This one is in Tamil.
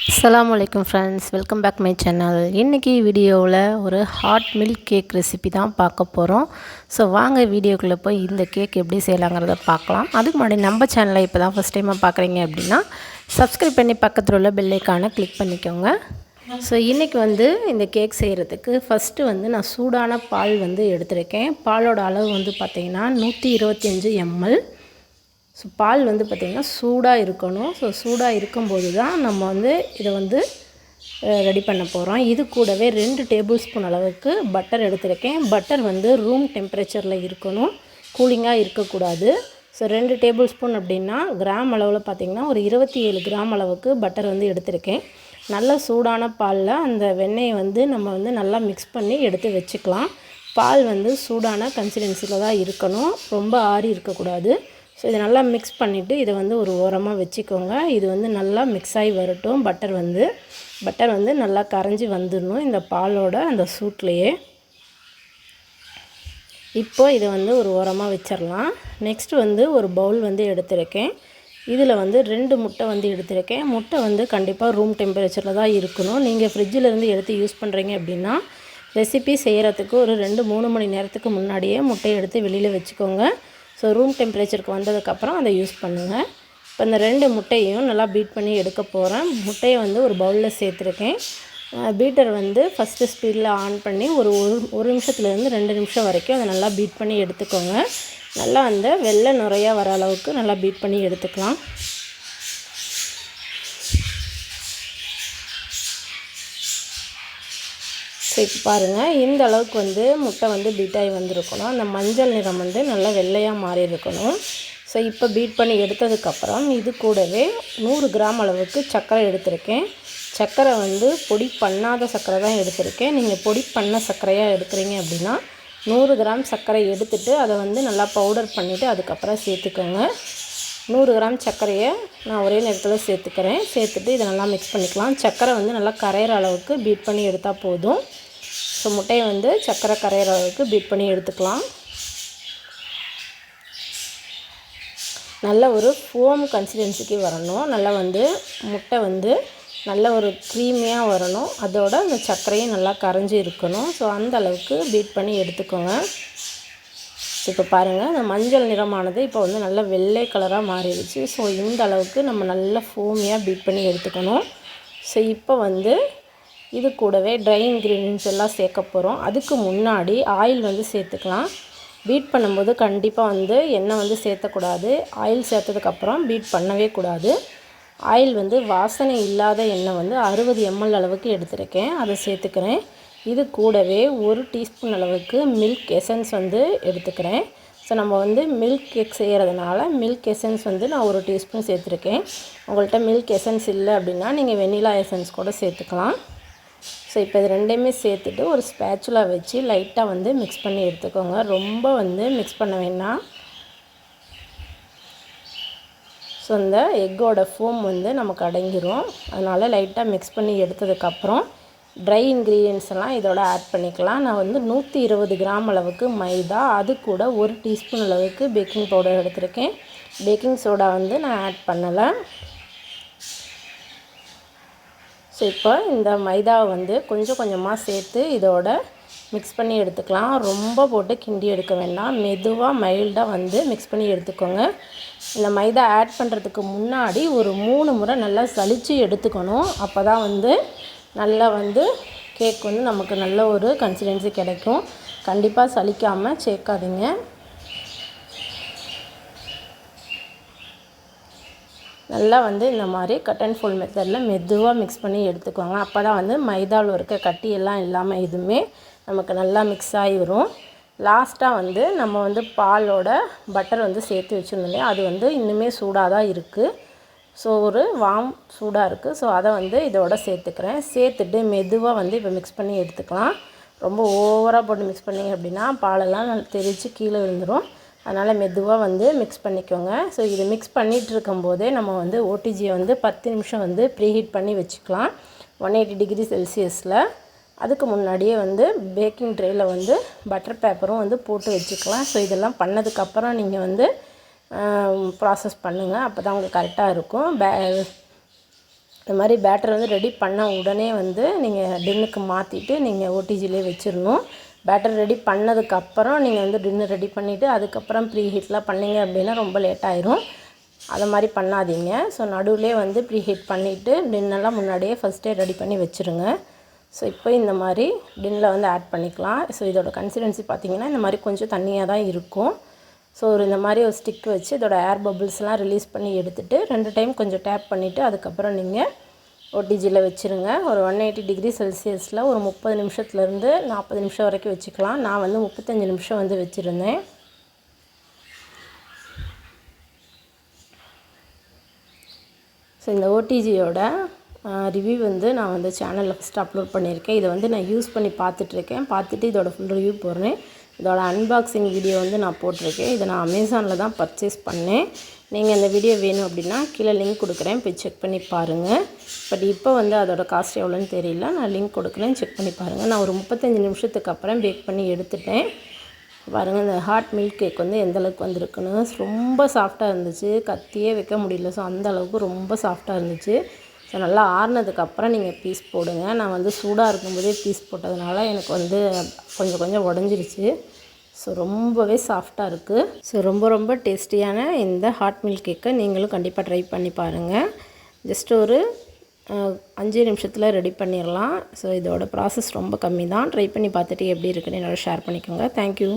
அஸ்ஸலாமுஅலைக்கும் friends, welcome back my channel. இன்றைக்கி வீடியோவில் ஒரு ஹாட் மில்க் கேக் ரெசிபி தான் பார்க்க போகிறோம். ஸோ வாங்க வீடியோக்குள்ளே போய் இந்த கேக் எப்படி செய்யலாங்கிறத பார்க்கலாம். அதுக்கு முன்னாடி நம்ம சேனலை இப்போ தான் ஃபஸ்ட் டைமாக பார்க்குறீங்க அப்படின்னா சப்ஸ்கிரைப் பண்ணி பக்கத்தில் உள்ள பெல் ஐக்கானை கிளிக் பண்ணிக்கோங்க. ஸோ இன்றைக்கி இந்த கேக் செய்கிறதுக்கு ஃபஸ்ட்டு நான் சூடான பால் எடுத்திருக்கேன். பாலோட அளவு பார்த்திங்கன்னா 125 ml. ஸோ பால் பார்த்திங்கன்னா சூடாக இருக்கணும். ஸோ சூடாக இருக்கும்போது தான் நம்ம இதை ரெடி பண்ண போகிறோம். இது கூடவே 2 டேபிள் ஸ்பூன் அளவுக்கு பட்டர் எடுத்திருக்கேன். பட்டர் ரூம் டெம்பரேச்சரில் இருக்கணும், கூலிங்காக இருக்கக்கூடாது. ஸோ 2 டேபிள் ஸ்பூன் அப்படின்னா கிராம் அளவில் பார்த்திங்கன்னா ஒரு 27 கிராம் அளவுக்கு பட்டர் எடுத்திருக்கேன். நல்லா சூடான பாலில் அந்த வெண்ணெயை நம்ம நல்லா மிக்ஸ் பண்ணி எடுத்து வச்சுக்கலாம். பால் சூடான கன்சிஸ்டன்சியில் தான் இருக்கணும், ரொம்ப ஆறி இருக்கக்கூடாது. ஸோ இதை நல்லா மிக்ஸ் பண்ணிவிட்டு இதை ஒரு ஓரமாக வச்சுக்கோங்க. இது நல்லா மிக்ஸ் ஆகி வரட்டும். பட்டர் நல்லா கரைஞ்சி வந்துடணும் இந்த பாலோட அந்த சூட்லேயே. இப்போ இதை ஒரு ஓரமாக வச்சிடலாம். நெக்ஸ்ட்டு ஒரு பவுல் எடுத்திருக்கேன். இதில் 2 முட்டை எடுத்திருக்கேன். முட்டை கண்டிப்பாக ரூம் டெம்பரேச்சரில் தான் இருக்கணும். நீங்கள் ஃப்ரிட்ஜிலேருந்து எடுத்து யூஸ் பண்ணுறீங்க அப்படின்னா ரெசிபி செய்கிறதுக்கு ஒரு 2-3 மணி நேரத்துக்கு முன்னாடியே முட்டையை எடுத்து வெளியில் வச்சுக்கோங்க. ஸோ ரூம் டெம்பரேச்சருக்கு வந்ததுக்கப்புறம் அதை யூஸ் பண்ணுங்கள். இப்போ இந்த 2 முட்டையும் நல்லா பீட் பண்ணி எடுக்க போகிறேன். முட்டையை ஒரு பவுலில் சேர்த்துருக்கேன். பீட்டர் ஃபஸ்ட்டு ஸ்பீடில் ஆன் பண்ணி ஒரு நிமிஷத்துலேருந்து 2 நிமிஷம் வரைக்கும் அதை நல்லா பீட் பண்ணி எடுத்துக்கோங்க. நல்லா வெள்ளை நுரையா வர அளவுக்கு நல்லா பீட் பண்ணி எடுத்துக்கலாம். ஸோ இப்போ பாருங்கள், இந்த அளவுக்கு முட்டை பீட்டாகி வந்திருக்கணும். அந்த மஞ்சள் நிறம் நல்லா வெள்ளையாக மாறி இருக்கணும். ஸோ இப்போ பீட் பண்ணி எடுத்ததுக்கப்புறம் இது கூடவே 100 கிராம் அளவுக்கு சர்க்கரை எடுத்திருக்கேன். சர்க்கரை பொடி பண்ணாத சர்க்கரை தான் எடுத்திருக்கேன். நீங்கள் பொடி பண்ண சர்க்கரையாக எடுக்கிறீங்க அப்படின்னா 100 கிராம் சர்க்கரை எடுத்துகிட்டு அதை நல்லா பவுடர் பண்ணிவிட்டு அதுக்கப்புறம் சேர்த்துக்கோங்க. 100 கிராம் சர்க்கரையை நான் ஒரே நேரத்தில் சேர்த்துக்கிறேன். சேர்த்துட்டு இதை நல்லா மிக்ஸ் பண்ணிக்கலாம். சர்க்கரை நல்லா கரையிற அளவுக்கு பீட் பண்ணி எடுத்தால் போதும். ஸோ முட்டையை சர்க்கரை கரையிற அளவுக்கு பீட் பண்ணி எடுத்துக்கலாம். நல்ல ஒரு ஃபோம் கன்சிஸ்டன்சிக்கு வரணும். நல்லா முட்டை நல்ல ஒரு க்ரீமியாக வரணும். அதோட அந்த சர்க்கரையும் நல்லா கரைஞ்சி இருக்கணும். ஸோ அந்த அளவுக்கு பீட் பண்ணி எடுத்துக்கோங்க. இப்போ பாருங்கள், அந்த மஞ்சள் நிறமானது இப்போ நல்லா வெள்ளை கலராக மாறிடுச்சு. ஸோ இந்த அளவுக்கு நம்ம நல்லா ஃபோமியாக பீட் பண்ணி எடுத்துக்கணும். ஸோ இப்போ இது கூடவே ட்ரை இன்க்ரீடியன்ட்ஸ் எல்லாம் சேர்க்க போகிறோம். அதுக்கு முன்னாடி ஆயில் சேர்த்துக்கலாம். பீட் பண்ணும்போது கண்டிப்பாக எண்ணெய் சேர்த்தக்கூடாது. ஆயில் சேர்த்ததுக்கப்புறம் பீட் பண்ணவே கூடாது. ஆயில் வாசனை இல்லாத எண்ணெய் 60 ml அளவுக்கு எடுத்திருக்கேன், அதை சேர்த்துக்கிறேன். இது கூடவே 1 டீஸ்பூன் அளவுக்கு மில்க் எசன்ஸ் எடுத்துக்கிறேன். ஸோ நம்ம மில்க் கேக் செய்கிறதுனால மில்க் எசன்ஸ் நான் 1 டீஸ்பூன் சேர்த்துருக்கேன். உங்கள்கிட்ட மில்க் எசன்ஸ் இல்லை அப்படின்னா நீங்கள் வெண்ணிலா எசன்ஸ் கூட சேர்த்துக்கலாம். ஸோ இப்போ இது ரெண்டையுமே சேர்த்துட்டு ஒரு ஸ்பேச்சுலா வச்சு லைட்டாக மிக்ஸ் பண்ணி எடுத்துக்கோங்க. ரொம்ப மிக்ஸ் பண்ண வேண்டாம். ஸோ இந்த எக்கோட ஃபோம் நமக்கு அடங்கிரும். அதனால் லைட்டாக மிக்ஸ் பண்ணி எடுத்ததுக்கப்புறம் ட்ரை இன்க்ரீடியன்ட்ஸ் எல்லாம் இதோட ஆட் பண்ணிக்கலாம். நான் 120 கிராம் அளவுக்கு மைதா, அது கூட 1 டீஸ்பூன் அளவுக்கு பேக்கிங் பவுடர் எடுத்திருக்கேன். பேக்கிங் சோடா நான் ஆட் பண்ணலை. ஸோ இப்போ இந்த மைதாவை கொஞ்சம் கொஞ்சமாக சேர்த்து இதோட மிக்ஸ் பண்ணி எடுத்துக்கலாம். ரொம்ப போட்டு கிண்டி எடுக்க வேண்டாம். மெதுவாக மைல்டாக மிக்ஸ் பண்ணி எடுத்துக்கோங்க. இந்த மைதா ஆட் பண்ணுறதுக்கு முன்னாடி ஒரு 3 முறை நல்லா சலித்து எடுத்துக்கணும். அப்போ தான் நல்லா கேக் நமக்கு நல்ல ஒரு கன்சிஸ்டன்சி கிடைக்கும். கண்டிப்பாக சலிக்காமல் சேர்க்காதீங்க. நல்லா இந்த மாதிரி கட் அண்ட் ஃபோல்ட் மெத்தடில் மெதுவாக மிக்ஸ் பண்ணி எடுத்துக்கோங்க. அப்போ தான் மைதாவில் இருக்க கட்டியெல்லாம் இல்லாமல் எதுவுமே நமக்கு நல்லா மிக்ஸ் ஆகி வரும். லாஸ்ட்டாக நம்ம பாலோட பட்டர் சேர்த்து வச்சுருந்தோம் இல்லையா, அது இன்னுமே சூடாக தான் இருக்குது. ஸோ ஒரு வார்ம் சூடாக இருக்குது. ஸோ அதை இதோட சேர்த்துக்கிறேன். சேர்த்துட்டு மெதுவாக இப்போ மிக்ஸ் பண்ணி எடுத்துக்கலாம். ரொம்ப ஓவராக போட்டு மிக்ஸ் பண்ணிங்க அப்படின்னா பாலெல்லாம் தெரித்து கீழே விழுந்துடும். அதனால் மெதுவாக மிக்ஸ் பண்ணிக்கோங்க. ஸோ இது மிக்ஸ் பண்ணிகிட்டு இருக்கும்போதே நம்ம ஓடிஜியை 10 நிமிஷம் ப்ரீஹீட் பண்ணி வச்சுக்கலாம் 180 டிகிரி செல்சியஸில். அதுக்கு முன்னாடியே பேக்கிங் ட்ரேயில் பட்டர் பேப்பரும் போட்டு வச்சுக்கலாம். ஸோ இதெல்லாம் பண்ணதுக்கப்புறம் நீங்கள் ப்ராசஸ் பண்ணுங்கள். அப்போ தான் உங்களுக்கு கரெக்டாக இருக்கும். இந்த மாதிரி பேட்டர் வந்து ரெடி பண்ண உடனே வந்து நீங்கள் டின்னுக்கு மாற்றிட்டு நீங்கள் ஓடிஜிலே வச்சிடணும். பேட்டர் ரெடி பண்ணதுக்கப்புறம் நீங்கள் வந்து டின்னர் ரெடி பண்ணிவிட்டு அதுக்கப்புறம் ப்ரீ ஹீட்லாம் பண்ணிங்க அப்படின்னா ரொம்ப லேட் ஆயிரும். அதை மாதிரி பண்ணாதீங்க. ஸோ நடுவிலே வந்து ப்ரீ ஹீட் பண்ணிவிட்டு டின்னெல்லாம் முன்னாடியே ஃபஸ்ட்டே ரெடி பண்ணி வச்சுருங்க. ஸோ இப்போ இந்த மாதிரி டின்னில் வந்து ஆட் பண்ணிக்கலாம். ஸோ இதோட கன்சிஸ்டன்சி பார்த்திங்கன்னா இந்த மாதிரி கொஞ்சம் தண்ணியாக தான் இருக்கும். ஸோ இந்த மாதிரி ஒரு ஸ்டிக் வச்சு இதோட ஏர் பபிள்ஸ்லாம் ரிலீஸ் பண்ணி எடுத்துகிட்டு 2 டைம் கொஞ்சம் டேப் பண்ணிவிட்டு அதுக்கப்புறம் நீங்கள் ஓடிஜியில் வச்சுருங்க. ஒரு 180 டிகிரி செல்சியஸில் ஒரு 30 நிமிஷத்துலேருந்து 40 நிமிஷம் வரைக்கும் வச்சுக்கலாம். நான் வந்து 35 நிமிஷம் வந்து வச்சுருந்தேன். ஸோ இந்த ஓடிஜியோட ரிவ்யூ வந்து நான் வந்து சேனலில் ஃபஸ்ட்டு அப்லோட் பண்ணியிருக்கேன். இதை வந்து நான் யூஸ் பண்ணி பார்த்துட்ருக்கேன். பார்த்துட்டு இதோட ஃபுல் ரிவ்யூ போடுறேன். இதோட அன்பாக்சிங் வீடியோ வந்து நான் போட்டிருக்கேன். இதை நான் அமேசானில் தான் பர்ச்சேஸ் பண்ணேன். நீங்கள் இந்த வீடியோ வேணும் அப்படின்னா கீழே லிங்க் கொடுக்குறேன், போய் செக் பண்ணி பாருங்கள். பட் இப்போ வந்து அதோட காஸ்ட் எவ்வளோன்னு தெரியல, நான் லிங்க் கொடுக்குறேன், செக் பண்ணி பாருங்கள். நான் ஒரு 35 நிமிஷத்துக்கு அப்புறம் பேக் பண்ணி எடுத்துட்டேன். பாருங்கள் இந்த ஹாட் மில்க் கேக் வந்து எந்தளவுக்கு வந்திருக்குன்னு. ரொம்ப சாஃப்டாக இருந்துச்சு, கத்தியே வைக்க முடியல. ஸோ அந்தளவுக்கு ரொம்ப சாஃப்டாக இருந்துச்சு. ஸோ நல்லா ஆறுனதுக்கப்புறம் நீங்கள் பீஸ் போடுங்க. நான் வந்து சூடாக இருக்கும்போதே பீஸ் போட்டதுனால எனக்கு வந்து கொஞ்சம் உடஞ்சிருச்சு. ஸோ ரொம்பவே சாஃப்டாக இருக்குது. ஸோ ரொம்ப டேஸ்டியான இந்த ஹாட் மில்க் கேக்கை நீங்களும் கண்டிப்பாக ட்ரை பண்ணி பாருங்கள். ஜஸ்ட் ஒரு 5 நிமிஷத்தில் ரெடி பண்ணிடலாம். ஸோ இதோட ப்ராசஸ் ரொம்ப கம்மி தான். ட்ரை பண்ணி பார்த்துட்டு எப்படி இருக்குன்னு என்னோட ஷேர் பண்ணிக்கோங்க. தேங்க்யூ.